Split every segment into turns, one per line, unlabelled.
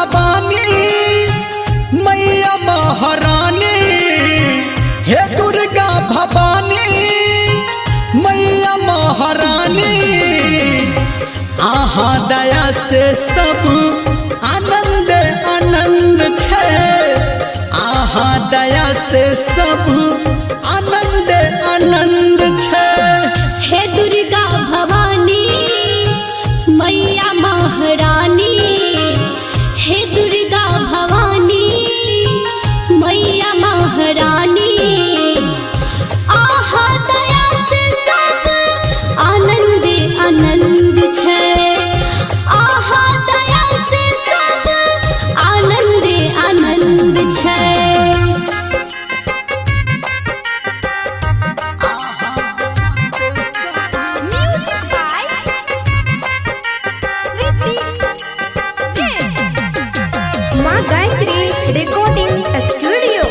भवानी मैया महारानी, हे दुर्गा भवानी मैया महारानी। आहा दया से सब आनंद आनंद छे, आहा दया से सब आनंद आनंद छे।
हे दुर्गा भवानी मैया महारानी, हे दुर्गा भवानी मैया महारानी। आहा दया से सब आनंद आनंद छे, आहा दया से सब आनंद आनंद छे।
माँ गायत्री रिकॉर्डिंग स्टूडियो।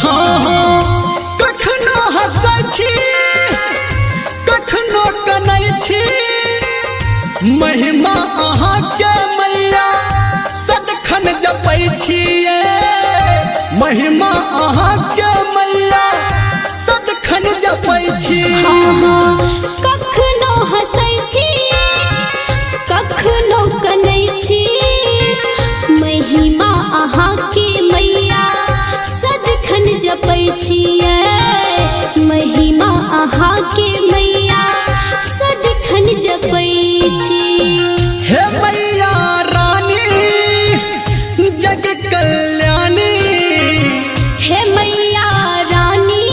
हाँ हाँ कखनो हंसै छी कखनो कनै छी, महिमा अहाँ के मैया सदखन जपै छियै। महिमा अहाँ के मैया सदखन जपै छी।
कखनो हंसै छी कखनो कनै छी, महिमा अहाँ के मैया सदखन जपै छियै। महिमा अहाँ के मैया सदखन जपै छी।
हे मैया रानी जग कल्याणी,
हे मैया रानी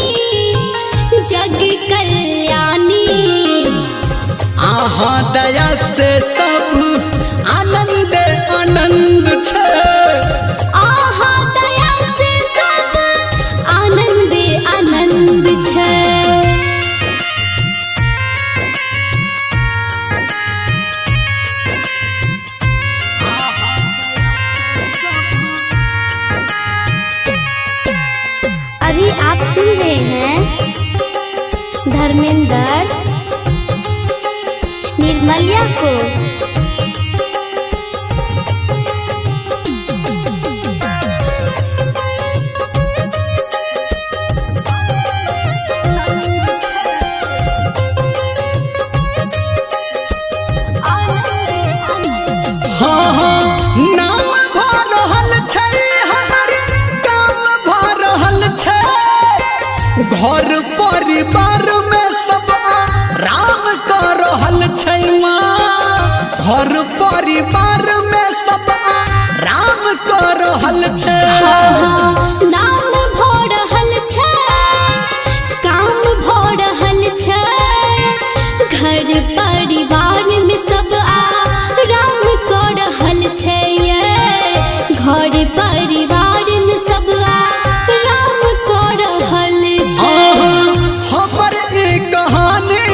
जग कल्याणी।
आहा दया से सब आनंद आनंद छे,
आहा दया से सब आनंद आनंद छे।
अभी आप सुन रहे हैं धर्मेंद्र निर्मलिया को।
हाँ हाँ नाम भऽ रहल छै, हमर काम भऽ रहल छै। घर परिवार में सब राम कऽ रहल छै माँ, घर परिवार में सब राम कऽ रहल छै।
नाम भऽ रहल छै, काम भऽ रहल छै। घर परिवार में सब राम कऽ रहल छै। घर परिवार में सब राम कऽ रहल छै।
हमर ई कहानी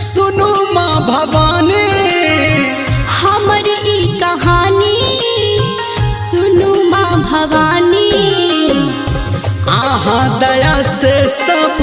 सुनू माँ भवानी,
हमर ई कहानी सुनू माँ भवानी।
आहा दया से सब